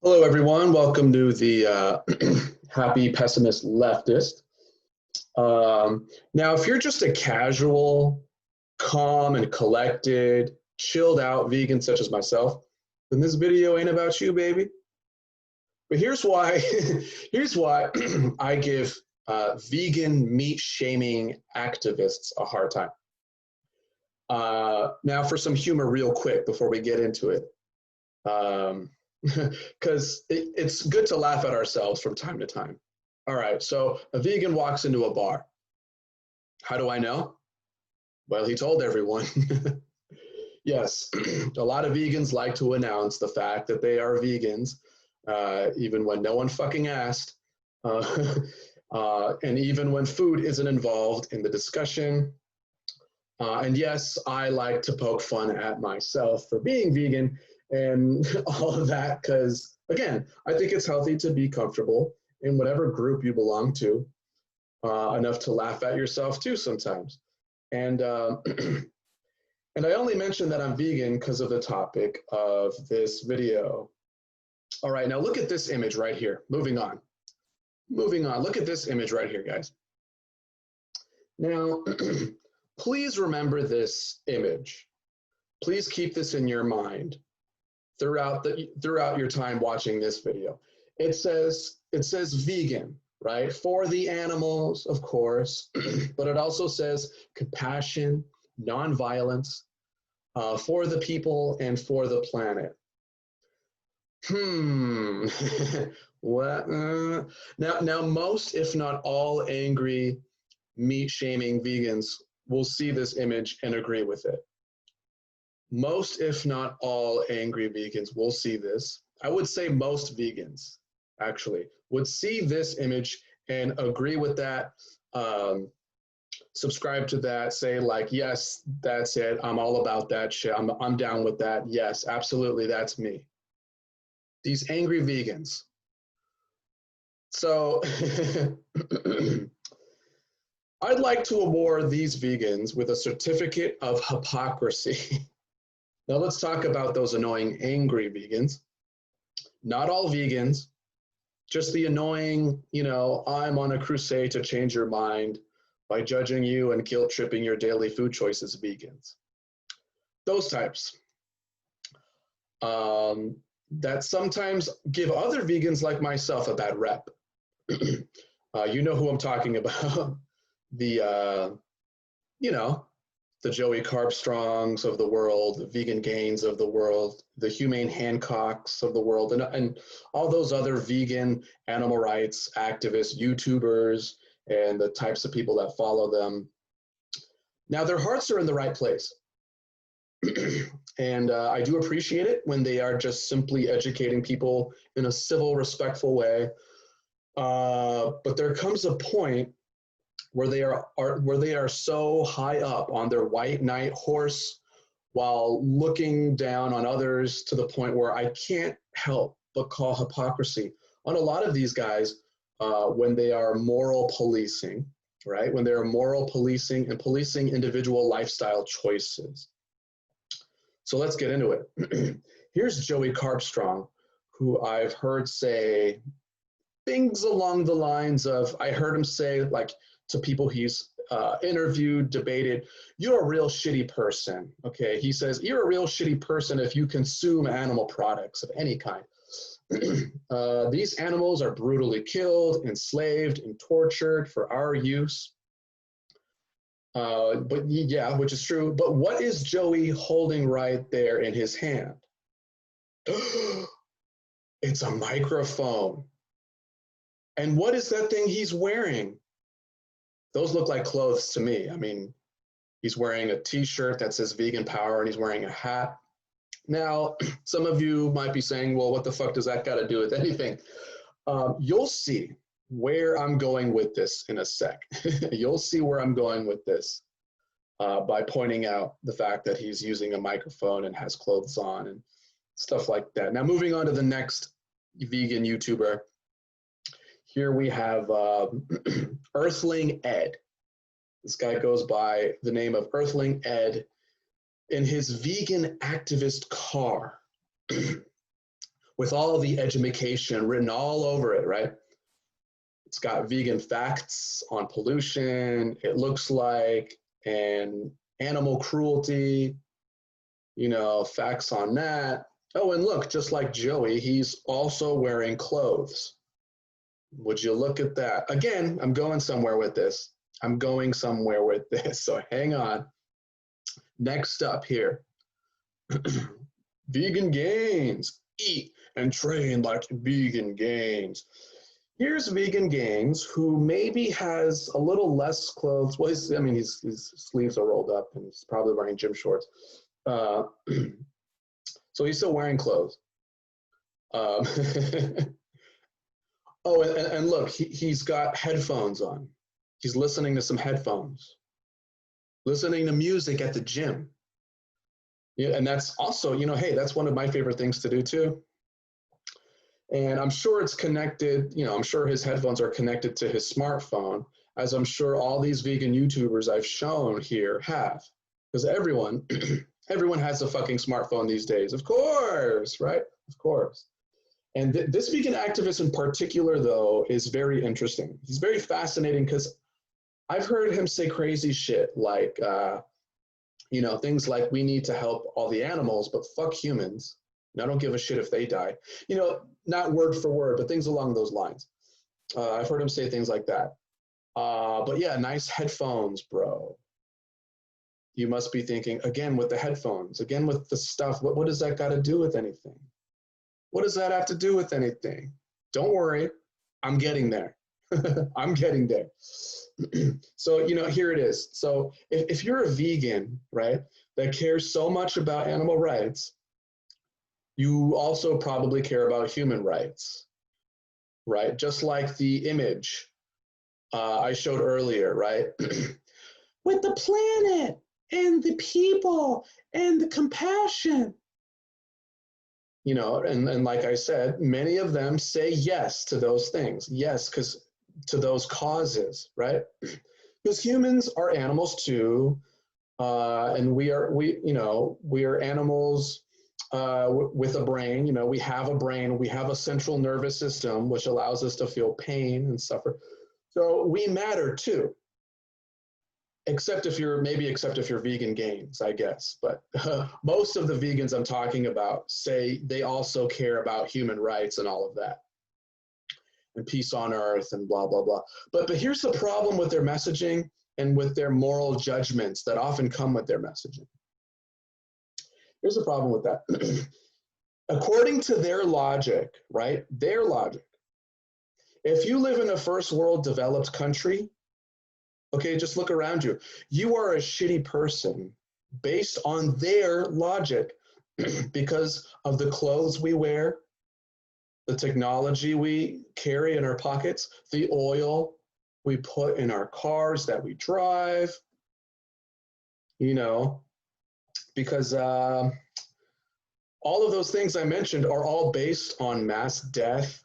Hello, everyone. Welcome to the Happy Pessimist Leftist. Now, if you're just a casual, calm and collected, chilled out vegan such as myself, then this video ain't about you, baby. But here's why, here's why I give vegan meat shaming activists a hard time. Now for some humor real quick before we get into it. Because it's good to laugh at ourselves from time to time. All right, so a vegan walks into a bar. How do I know? Well, he told everyone. Yes, a lot of vegans like to announce the fact that they are vegans, even when no one fucking asked, and even when food isn't involved in the discussion. And yes, I like to poke fun at myself for being vegan and all of that, because again, I think it's healthy to be comfortable in whatever group you belong to, enough to laugh at yourself too sometimes. And and I only mention that I'm vegan because of the topic of this video. All right, now look at this image right here. Moving on. Look at this image right here, guys. Now, please remember this image. Please keep this in your mind throughout your time watching this video. It says vegan, right? For the animals, of course, but it also says compassion, nonviolence, for the people and for the planet. What? Now, most, if not all, angry meat-shaming vegans will see this image and agree with it. Most, if not all, angry vegans will see this. I would say most vegans, actually, would see this image and agree with that, subscribe to that, say like, yes, that's it. I'm all about that shit. I'm down with that. Yes, absolutely, that's me. These angry vegans. So I'd like to award these vegans with a certificate of hypocrisy. Now let's talk about those annoying, angry vegans. Not all vegans, just the annoying, I'm on a crusade to change your mind by judging you and guilt tripping your daily food choices vegans. Those types. That sometimes give other vegans like myself a bad rep. You know who I'm talking about. The, the Joey Carbstrongs of the world, the Vegan Gains of the world, the Humane Hancocks of the world, and all those other vegan animal rights activists, YouTubers, and the types of people that follow them. Now, their hearts are in the right place. And I do appreciate it when they are just simply educating people in a civil, respectful way. But there comes a point where they are so high up on their white knight horse while looking down on others to the point where I can't help but call hypocrisy on a lot of these guys when they are moral policing, right? When they're moral policing and policing individual lifestyle choices. So let's get into it. Here's Joey Carbstrong, who I've heard say things along the lines of, I heard him say like to people he's interviewed, debated, you're a real shitty person, okay? He says, you're a real shitty person if you consume animal products of any kind. These animals are brutally killed, enslaved, and tortured for our use. But yeah, which is true. But what is Joey holding right there in his hand? It's a microphone. And what is that thing he's wearing? Those look like clothes to me. I mean, he's wearing a t-shirt that says vegan power and he's wearing a hat. Now, some of you might be saying, well, what the fuck does that got to do with anything? You'll see where I'm going with this in a sec. You'll see where I'm going with this by pointing out the fact that he's using a microphone and has clothes on and stuff like that. Now, moving on to the next vegan YouTuber. Here we have Earthling Ed. This guy goes by the name of Earthling Ed in his vegan activist car. with all of the education written all over it, right? It's got vegan facts on pollution, it looks like, and animal cruelty, you know, facts on that. Oh, and look, just like Joey, he's also wearing clothes. Would you look at that? Again, I'm going somewhere with this. I'm going somewhere with this, so hang on. Next up here, vegan gains. Eat and train like vegan gains. Here's vegan gains who maybe has a little less clothes. Well, his sleeves are rolled up and he's probably wearing gym shorts. So he's still wearing clothes. Um, oh, and look, he's got headphones on. He's listening to some headphones, listening to music at the gym. Yeah, and that's also, you know, hey, that's one of my favorite things to do too. And I'm sure it's connected, you know, I'm sure his headphones are connected to his smartphone, as I'm sure all these vegan YouTubers I've shown here have. Because everyone, everyone has a fucking smartphone these days. Of course, right? Of course. And this vegan activist in particular, though, is very interesting. He's very fascinating because I've heard him say crazy shit like, you know, things like we need to help all the animals, but fuck humans. And I don't give a shit if they die. You know, not word for word, but things along those lines. I've heard him say things like that. But yeah, nice headphones, bro. You must be thinking, again, with the headphones, again, with the stuff, what does that got to do with anything? What does that have to do with anything? Don't worry, I'm getting there. I'm getting there. So, you know, here it is. So if you're a vegan, right, that cares so much about animal rights, you also probably care about human rights, right? Just like the image I showed earlier, right? With the planet and the people and the compassion. You know, and like I said, many of them say yes to those things. Yes, because to those causes, right? Because humans are animals too, and we are animals with a brain. You know, we have a brain, we have a central nervous system which allows us to feel pain and suffer. So we matter too. Except if you're vegan gains, I guess. But most of the vegans I'm talking about say they also care about human rights and all of that, and peace on earth and blah blah blah. But here's the problem with their messaging and with their moral judgments that often come with their messaging. Here's the problem with that. According to their logic, right? Their logic. If you live in a first world developed country, okay, just look around you. You are a shitty person based on their logic because of the clothes we wear, the technology we carry in our pockets, the oil we put in our cars that we drive, you know, because all of those things I mentioned are all based on mass death,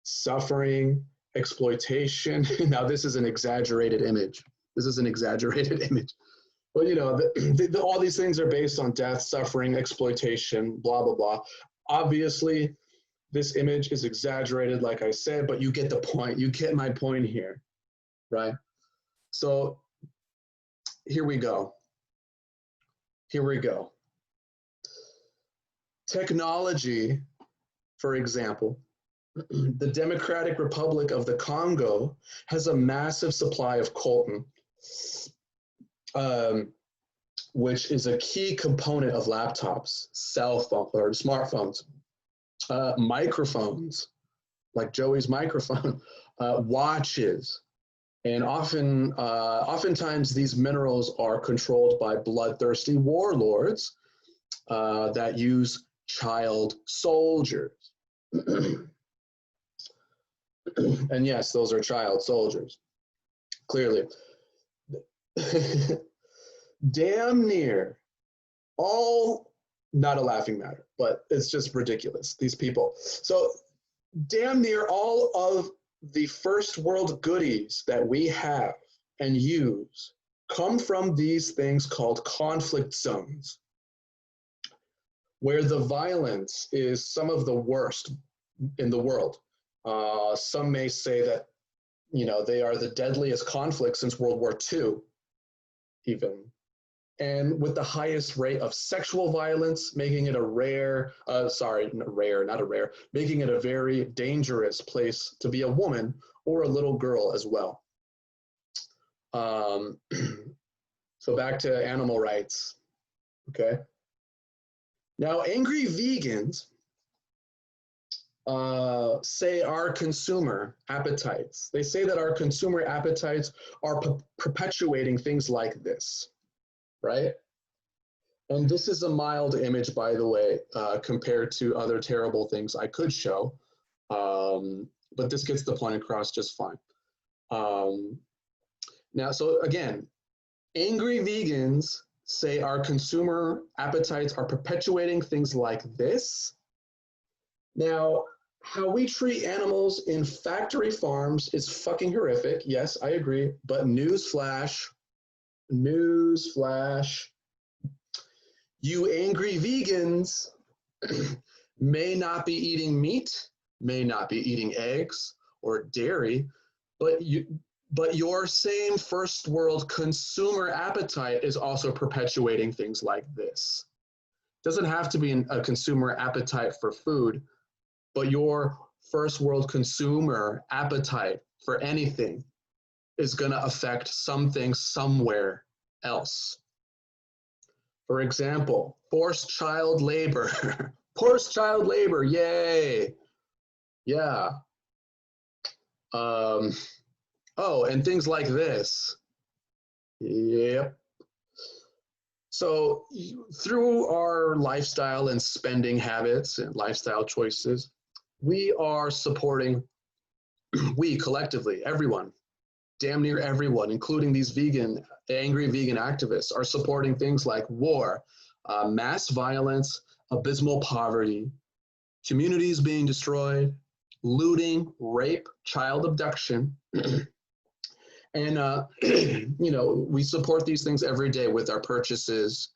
suffering, exploitation. Now, this is an exaggerated image. This is an exaggerated image. But, you know, all these things are based on death, suffering, exploitation, blah, blah, blah. Obviously, this image is exaggerated, like I said, but you get the point. You get my point here, right? So here we go. Here we go. Technology, for example, the Democratic Republic of the Congo has a massive supply of coltan, which is a key component of laptops, cell phones, or smartphones, microphones, like Joey's microphone, watches, and oftentimes these minerals are controlled by bloodthirsty warlords that use child soldiers. And yes, those are child soldiers, clearly. Damn near all, not a laughing matter, but it's just ridiculous, these people. So damn near all of the first world goodies that we have and use come from these things called conflict zones. where the violence is some of the worst in the world. Some may say that, they are the deadliest conflict since World War II, even. And with the highest rate of sexual violence, making it a rare, making it a very dangerous place to be a woman or a little girl as well. So back to animal rights, okay? Now, angry vegans say our consumer appetites. They say that our consumer appetites are perpetuating things like this, right? And this is a mild image, by the way, compared to other terrible things I could show, but this gets the point across just fine. Now, so again, angry vegans say our consumer appetites are perpetuating things like this. Now, how we treat animals in factory farms is fucking horrific. Yes, I agree. But newsflash, you angry vegans may not be eating meat, may not be eating eggs or dairy, but your same first world consumer appetite is also perpetuating things like this. It doesn't have to be a consumer appetite for food, but your first world consumer appetite for anything is going to affect something somewhere else. For example, forced child labor. Forced child labor, yay. Yeah. Oh, and things like this. Yep. So through our lifestyle and spending habits and lifestyle choices, we are supporting, we collectively, everyone, damn near everyone, including these angry vegan activists, are supporting things like war, mass violence, abysmal poverty, communities being destroyed, looting, rape, child abduction. And, we support these things every day with our purchases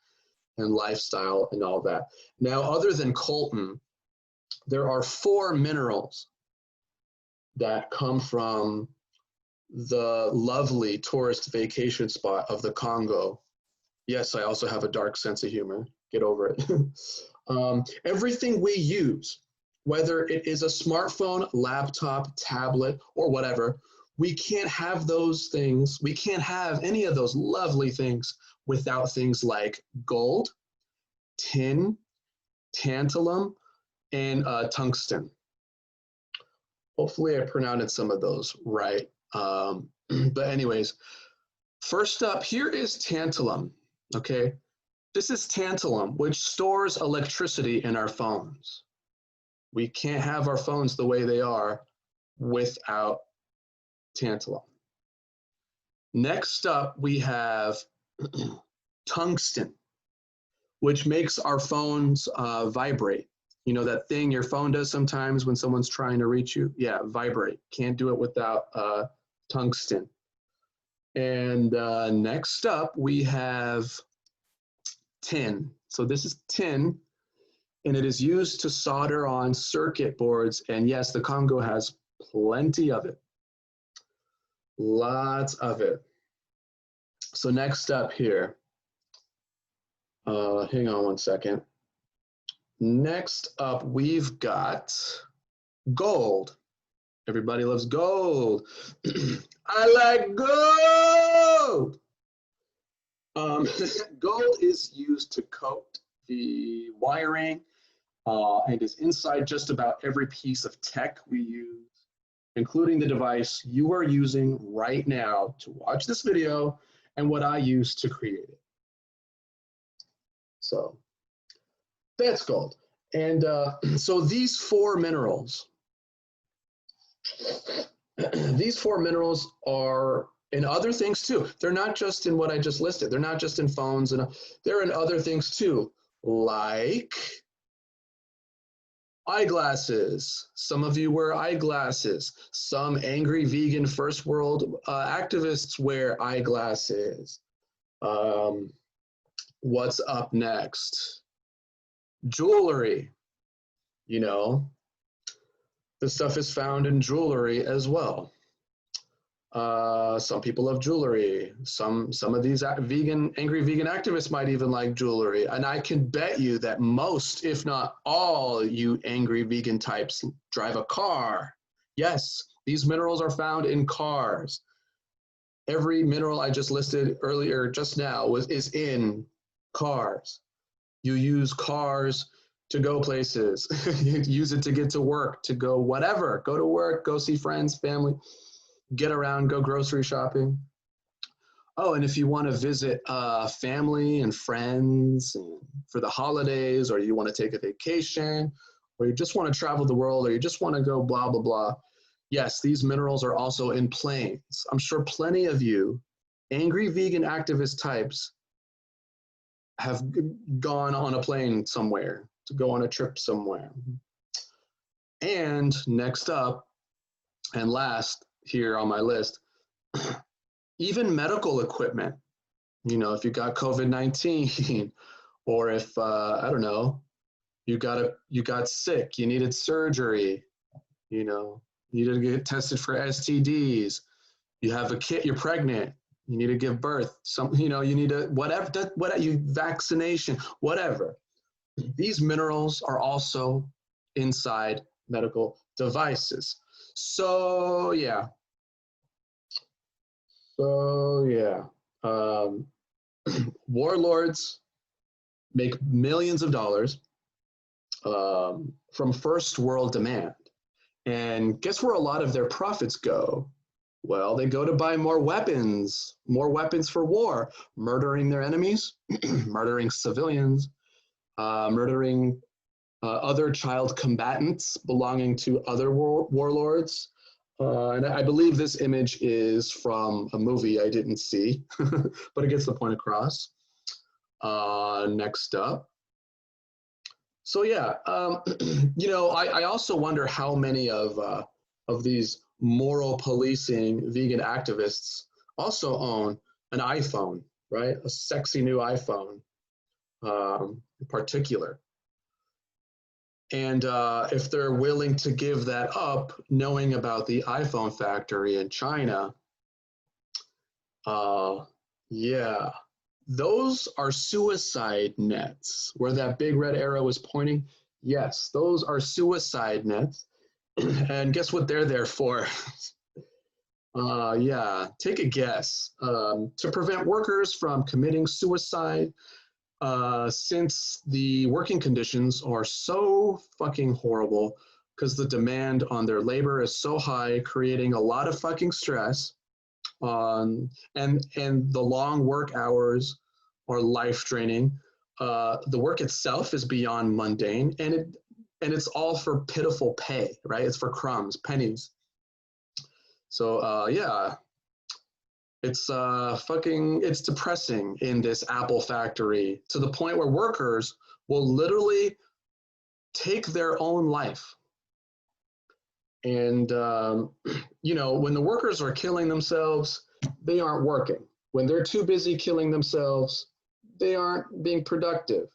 and lifestyle and all that. Now, other than coltan, there are 4 minerals that come from the lovely tourist vacation spot of the Congo. Yes, I also have a dark sense of humor. Get over it. Everything we use, whether it is a smartphone, laptop, tablet, or whatever, we can't have those things. We can't have any of those lovely things without things like gold, tin, tantalum, and tungsten. Hopefully I pronounced some of those right. But anyways, first up, here is tantalum, okay? This is tantalum, which stores electricity in our phones. We can't have our phones the way they are without tantalum. Next up, we have tungsten, which makes our phones vibrate. You know that thing your phone does sometimes when someone's trying to reach you? Yeah, vibrate. Can't do it without tungsten. And next up, we have tin. So this is tin, and it is used to solder on circuit boards. And yes, the Congo has plenty of it. Lots of it. So next up here, hang on one second. Next up, we've got gold. Everybody loves gold. I like gold. Gold is used to coat the wiring and is inside just about every piece of tech we use, including the device you are using right now to watch this video and what I use to create it. So that's gold. And so these 4 minerals, are in other things too. They're not just in what I just listed. They're not just in phones, and they're in other things too, like eyeglasses. Some of you wear eyeglasses. Some angry vegan first world activists wear eyeglasses. What's up next? Jewelry, you know, this stuff is found in jewelry as well. Some people love jewelry. Some of these angry vegan activists might even like jewelry. And I can bet you that most, if not all, you angry vegan types drive a car. Yes, these minerals are found in cars. Every mineral I just listed earlier, just now, is in cars. You use cars to go places. You use it to get to work, to go whatever. Go to work, go see friends, family. Get around, go grocery shopping. Oh, and if you want to visit family and friends for the holidays, or you want to take a vacation, or you just want to travel the world, or you just want to go blah, blah, blah. Yes, these minerals are also in planes. I'm sure plenty of you, angry vegan activist types, have gone on a plane somewhere, to go on a trip somewhere. And next up, and last, here on my list, even medical equipment. You know, if you got COVID-19, or if I don't know, you got sick, you needed surgery, you know, you need to get tested for STDs. You have a kid, you're pregnant, you need to give birth. You know, you need to whatever, vaccination, whatever. These minerals are also inside medical devices. So yeah. Warlords make millions of dollars from first world demand. And guess where a lot of their profits go? Well, they go to buy more weapons for war, murdering their enemies, murdering civilians, murdering other child combatants belonging to other warlords. And I believe this image is from a movie I didn't see, but it gets the point across. Next up. So yeah, you know, I also wonder how many of these moral policing vegan activists also own an iPhone, right? A sexy new iPhone, in particular. And if they're willing to give that up, knowing about the iPhone factory in China, yeah, those are suicide nets. Where that big red arrow is pointing, yes, those are suicide nets. And guess what they're there for? Yeah, take a guess. To prevent workers from committing suicide, since the working conditions are so fucking horrible because the demand on their labor is so high, creating a lot of fucking stress, and the long work hours are life draining. The work itself is beyond mundane, and it's all for pitiful pay, right? It's for crumbs, pennies. So yeah. It's it's depressing in this Apple factory, to the point where workers will literally take their own life. And, you know, when the workers are killing themselves, they aren't working. When they're too busy killing themselves, they aren't being productive.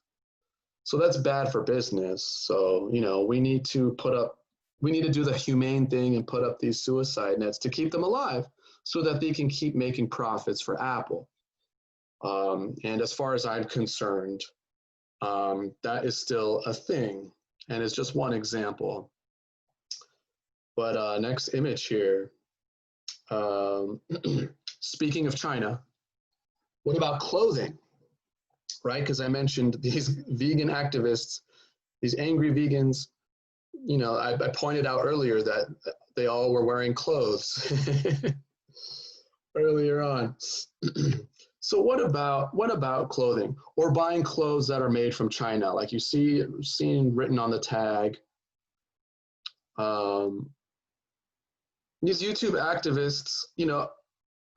So that's bad for business. So, you know, we need to do the humane thing and put up these suicide nets to keep them alive, so that they can keep making profits for Apple. And as far as I'm concerned, that is still a thing, and it's just one example. But next image here. Speaking of China, what about clothing, right? Because I mentioned these vegan activists, these angry vegans. You know, I pointed out earlier that they all were wearing clothes. Earlier on. So what about clothing, or buying clothes that are made from China, like you seen written on the tag? These YouTube activists, you know,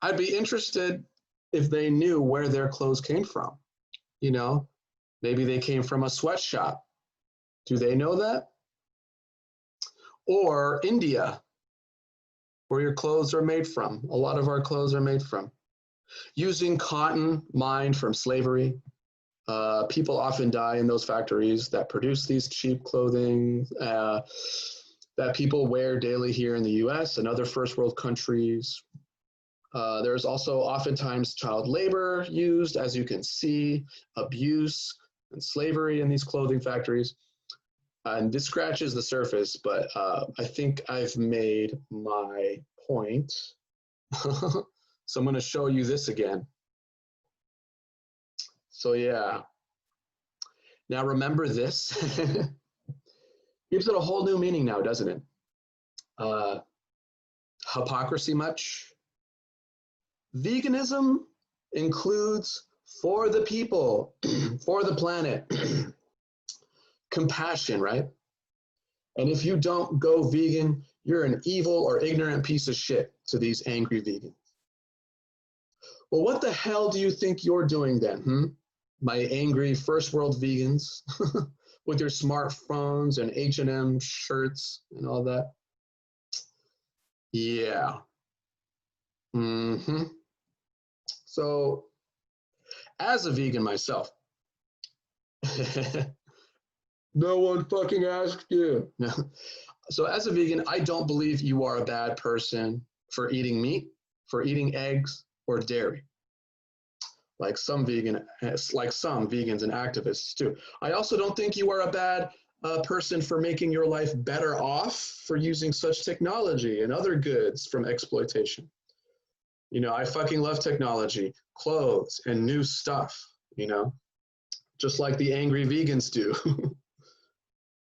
I'd be interested if they knew where their clothes came from. You know, maybe they came from a sweatshop. Do they know that? Or India, where your clothes are made from. A lot of our clothes are made from. Using cotton mined from slavery. People often die in those factories that produce these cheap clothing that people wear daily here in the US and other first world countries. There's also oftentimes child labor used, as you can see, abuse and slavery in these clothing factories. And this scratches the surface, but I think I've made my point. So I'm going to show you this again. So yeah. Now remember this. Gives it a whole new meaning now, doesn't it? Hypocrisy much? Veganism includes for the people, for the planet, compassion, right? And if you don't go vegan, you're an evil or ignorant piece of shit to these angry vegans. Well, what the hell do you think you're doing then, my angry first world vegans with your smartphones and H&M shirts and all that? Yeah. So, as a vegan myself, no one fucking asked you. No. So as a vegan, I don't believe you are a bad person for eating meat, for eating eggs, or dairy. Like some vegans and activists do. I also don't think you are a bad person for making your life better off for using such technology and other goods from exploitation. You know, I fucking love technology, clothes, and new stuff, you know, just like the angry vegans do,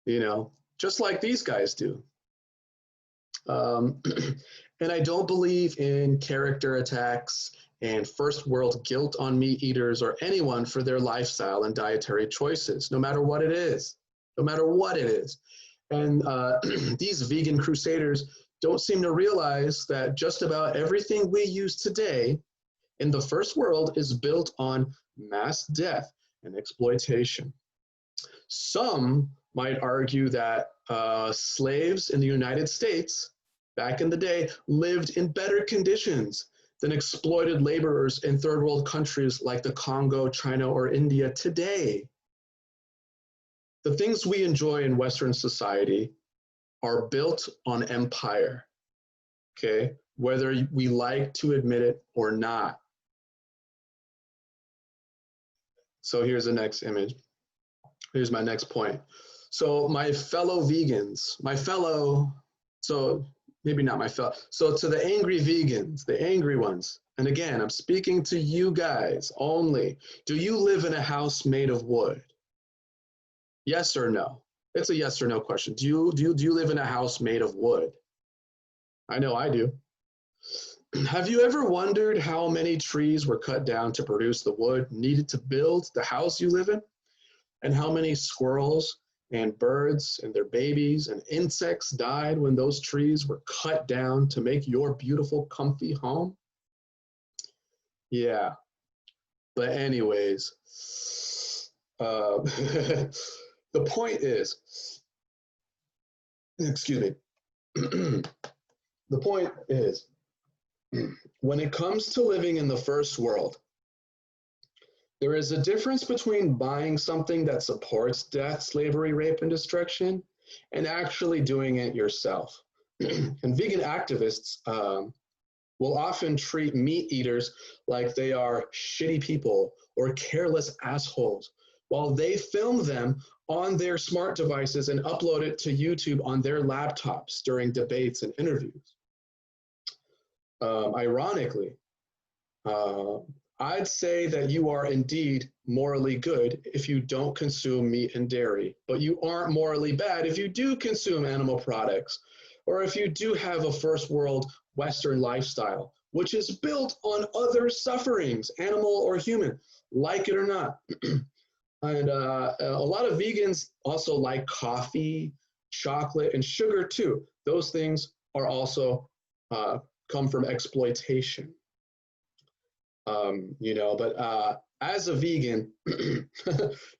you know, just like these guys do. And I don't believe in character attacks and first world guilt on meat eaters or anyone for their lifestyle and dietary choices, no matter what it is, no matter what it is. And these vegan crusaders don't seem to realize that just about everything we use today in the first world is built on mass death and exploitation. Some might argue that slaves in the United States back in the day lived in better conditions than exploited laborers in third world countries like the Congo, China, or India today. The things we enjoy in Western society are built on empire, okay? Whether we like to admit it or not. So here's the next image. Here's my next point. So my fellow vegans, so maybe not my fellow, so to the angry vegans, the angry ones, and again, I'm speaking to you guys only. Do you live in a house made of wood? Yes or no? It's a yes or no question. Do you live in a house made of wood? I know I do. Have you ever wondered how many trees were cut down to produce the wood needed to build the house you live in? And how many squirrels and birds and their babies and insects died when those trees were cut down to make your beautiful, comfy home? Yeah. But anyways, the point is, excuse me, the point is, when it comes to living in the first world, there is a difference between buying something that supports death, slavery, rape, and destruction, and actually doing it yourself. And vegan activists will often treat meat eaters like they are shitty people or careless assholes, while they film them on their smart devices and upload it to YouTube on their laptops during debates and interviews. Ironically, I'd say that you are indeed morally good if you don't consume meat and dairy, but you aren't morally bad if you do consume animal products, or if you do have a first world Western lifestyle, which is built on other sufferings, animal or human, like it or not. And a lot of vegans also like coffee, chocolate, and sugar too. Those things are also come from exploitation. You know, but as a vegan,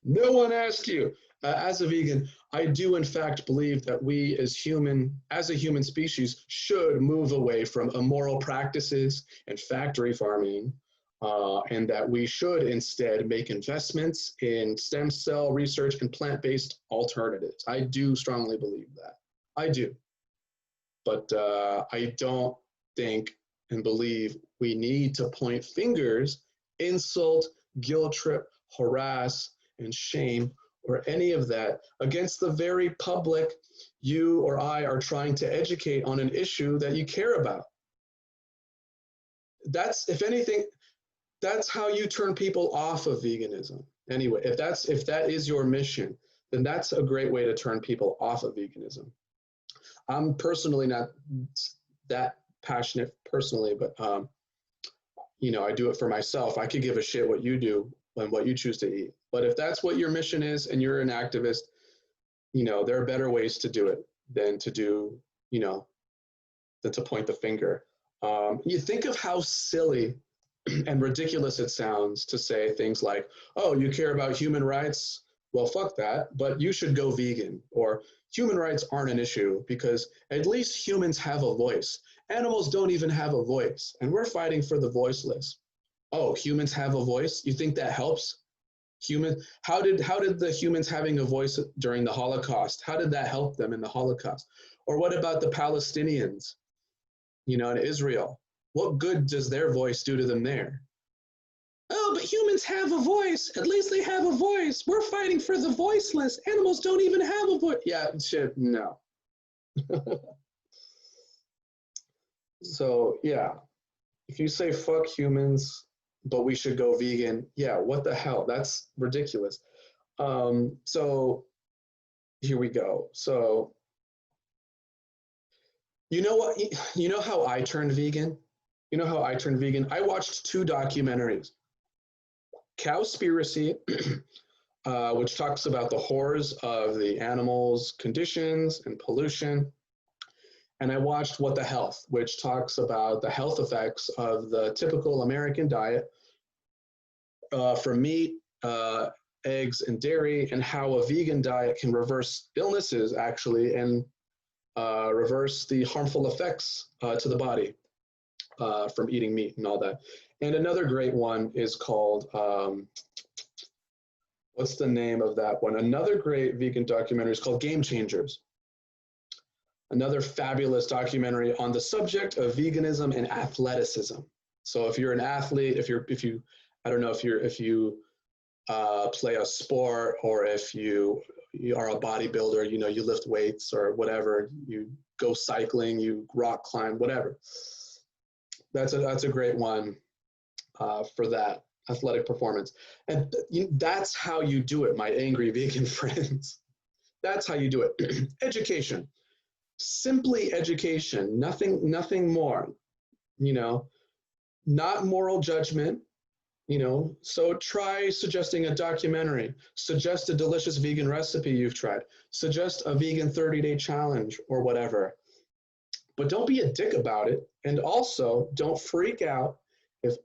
no one asked you. As a vegan, I do in fact believe that we as a human species should move away from immoral practices and factory farming and that we should instead make investments in stem cell research and plant-based alternatives. I do strongly believe that. I do. But I don't think and believe we need to point fingers, insult, guilt trip, harass, and shame, or any of that against the very public you or I are trying to educate on an issue that you care about. That's, if anything, that's how you turn people off of veganism. Anyway, if that is your mission, then that's a great way to turn people off of veganism. I'm personally not that passionate personally, but you know, I do it for myself. I could give a shit what you do and what you choose to eat. But if that's what your mission is and you're an activist, you know, there are better ways to do it than to do, you know, than to point the finger. You think of how silly and ridiculous it sounds to say things like, oh, you care about human rights? Well, fuck that, but you should go vegan. Or human rights aren't an issue because at least humans have a voice. Animals don't even have a voice, and we're fighting for the voiceless. Oh, humans have a voice? You think that helps? How did the humans having a voice during the Holocaust, how did that help them in the Holocaust? Or what about the Palestinians, you know, in Israel? What good does their voice do to them there? Oh, but humans have a voice. At least they have a voice. We're fighting for the voiceless. Animals don't even have a voice. Yeah, shit, no. So, yeah, if you say fuck humans, but we should go vegan, yeah, what the hell? That's ridiculous. So here we go. So, you know what? You know how I turned vegan? You know how I turned vegan? I watched 2 documentaries. Cowspiracy, which talks about the horrors of the animals' conditions and pollution. And I watched What the Health, which talks about the health effects of the typical American diet from meat, eggs, and dairy, and how a vegan diet can reverse illnesses, actually, and reverse the harmful effects to the body from eating meat and all that. And another great one is called, what's the name of that one? Another great vegan documentary is called Game Changers. Another fabulous documentary on the subject of veganism and athleticism. So if you're an athlete, if you I don't know if you play a sport, or if you are a bodybuilder, you know, you lift weights or whatever, you go cycling, you rock climb, whatever. That's a great one for that athletic performance. And that's how you do it, my angry vegan friends. That's how you do it. Education. Simply education, nothing more, you know, not moral judgment, you know. So try suggesting a documentary, suggest a delicious vegan recipe you've tried, suggest a vegan 30-day challenge or whatever. But don't be a dick about it. And also don't freak out if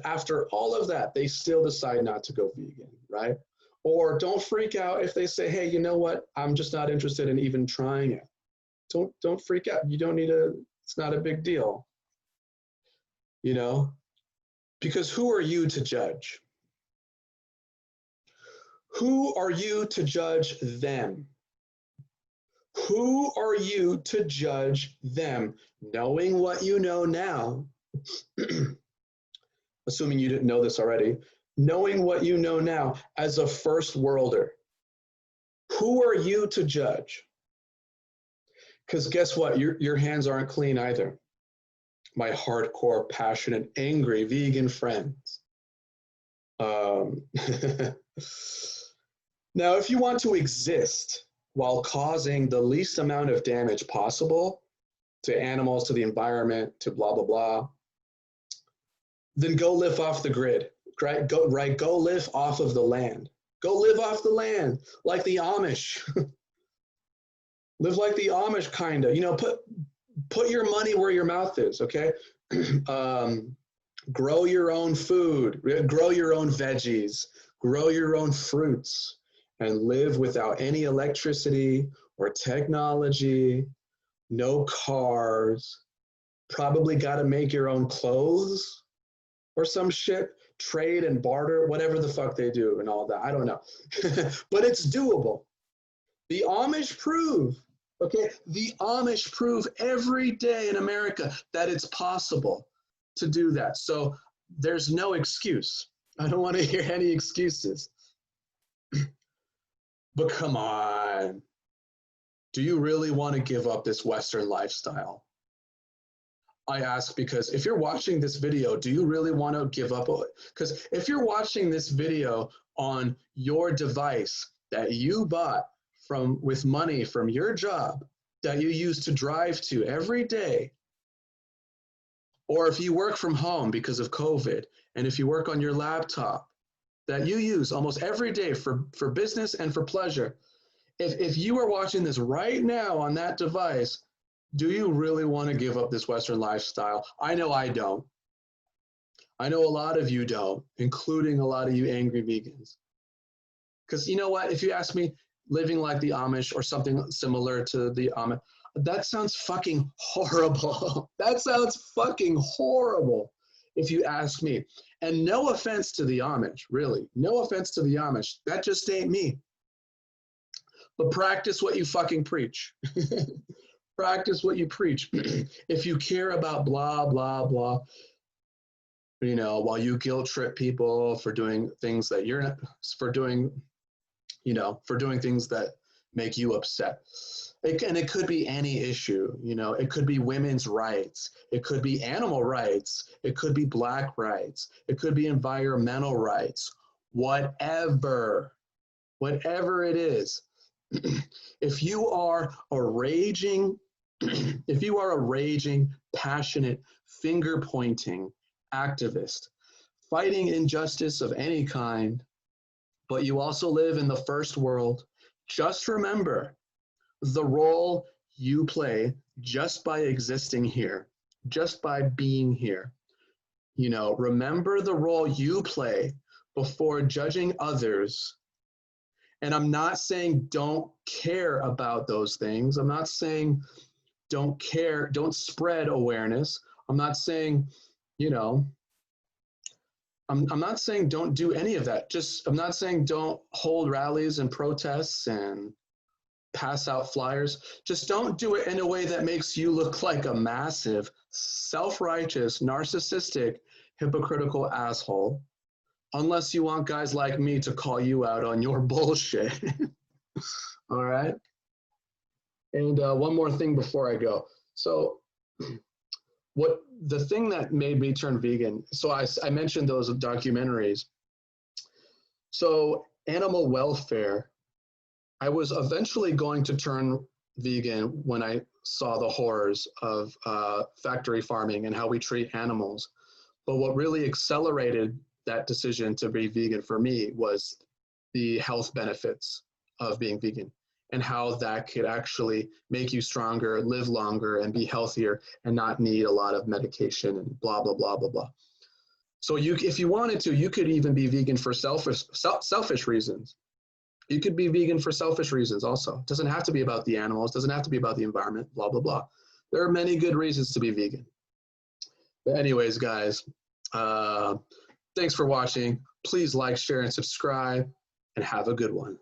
after all of that, they still decide not to go vegan, right? Or don't freak out if they say, hey, you know what? I'm just not interested in even trying it. Don't freak out. You don't need it's not a big deal, you know? Because who are you to judge? Who are you to judge them? Who are you to judge them? Knowing what you know now, assuming you didn't know this already, knowing what you know now as a first worlder, who are you to judge? Because guess what? Your hands aren't clean either. My hardcore, passionate, angry vegan friends. Now, if you want to exist while causing the least amount of damage possible to animals, to the environment, to blah, blah, blah, then go live off the grid, right? Go live off of the land. Go live off the land like the Amish. Live like the Amish, kind of. You know, put your money where your mouth is, okay? Grow your own food, grow your own veggies, grow your own fruits, and live without any electricity or technology, no cars, probably got to make your own clothes, or some shit, trade and barter, whatever the fuck they do and all that. I don't know. But it's doable. The Amish prove, okay, the Amish prove every day in America that it's possible to do that. So there's no excuse. I don't want to hear any excuses. But come on. Do you really want to give up this Western lifestyle? I ask because if you're watching this video, do you really want to give up? Because if you're watching this video on your device that you bought with money from your job that you use to drive to every day, or if you work from home because of COVID, and if you work on your laptop that you use almost every day for business and for pleasure, if you are watching this right now on that device, do you really want to give up this Western lifestyle? I know I don't. I know a lot of you don't, including a lot of you angry vegans. Because you know what? If you ask me, living like the Amish or something similar to the Amish, that sounds fucking horrible. That sounds fucking horrible if you ask me. And no offense to the Amish, really. No offense to the Amish. That just ain't me. But practice what you fucking preach. Practice what you preach. If you care about blah, blah, blah, you know, while you guilt trip people for doing things that you're not, for doing things that make you upset. And it could be any issue, you know, it could be women's rights. It could be animal rights. It could be Black rights. It could be environmental rights, whatever it is. If you are a raging, passionate, finger-pointing activist, fighting injustice of any kind, but you also live in the first world, just remember the role you play just by existing here, just by being here. You know, remember the role you play before judging others. And I'm not saying don't care about those things. I'm not saying don't care, don't spread awareness. I'm not saying, you know, I'm not saying don't do any of that. I'm not saying don't hold rallies and protests and pass out flyers. Just don't do it in a way that makes you look like a massive, self-righteous, narcissistic, hypocritical asshole. Unless you want guys like me to call you out on your bullshit. All right? And one more thing before I go. So the thing that made me turn vegan, so I mentioned those documentaries. So animal welfare, I was eventually going to turn vegan when I saw the horrors of factory farming and how we treat animals. But what really accelerated that decision to be vegan for me was the health benefits of being vegan and how that could actually make you stronger, live longer, and be healthier and not need a lot of medication and blah, blah, blah, blah, blah. So if you wanted to, you could even be vegan for selfish reasons. You could be vegan for selfish reasons also. It doesn't have to be about the animals, doesn't have to be about the environment, blah, blah, blah. There are many good reasons to be vegan. But anyways, guys, thanks for watching. Please like, share, and subscribe, and have a good one.